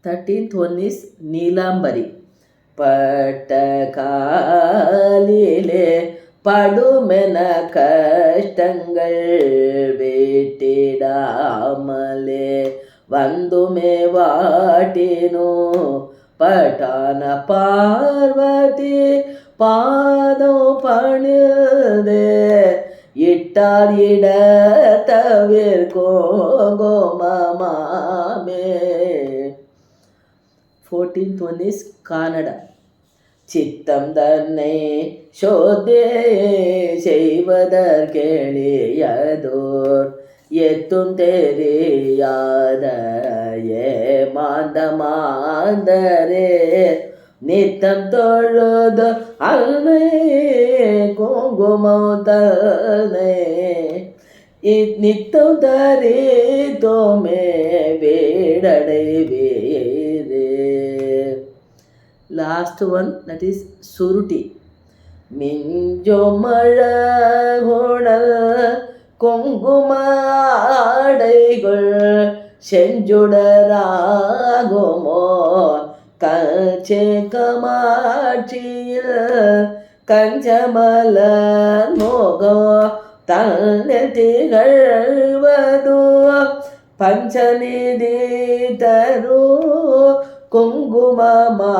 13th one is Neelambari. பட்ட காலிலே படுமென கஷ்டங்கள் வேட்டிடாமலே வந்துமே வாட்டினோ பட்டான பார்வதி பாதம் பணிதே இட்டார் இட தவிர்கோமாமே. 14th one is Kanada. சித்தம் தன்னை சோதே செய்வதற்கெளியதோர் எத்தும் தெரியாத மாந்தரே நித்தம் தொழுது அல்மை குங்குமம் தன்னை நித்தம் தரித்தோமே வீடடைவீரே. லாஸ்ட் ஒன் that is சுருட்டி. மிஞ்சொமழகுணல் குங்குமாடைகள் செஞ்சுடராகுமோ கச்சே கமாட்சியில் கஞ்சமல மோகம் தன்னில் திகழ்வதோ பஞ்சநிதி தரு குங்குமமாமே.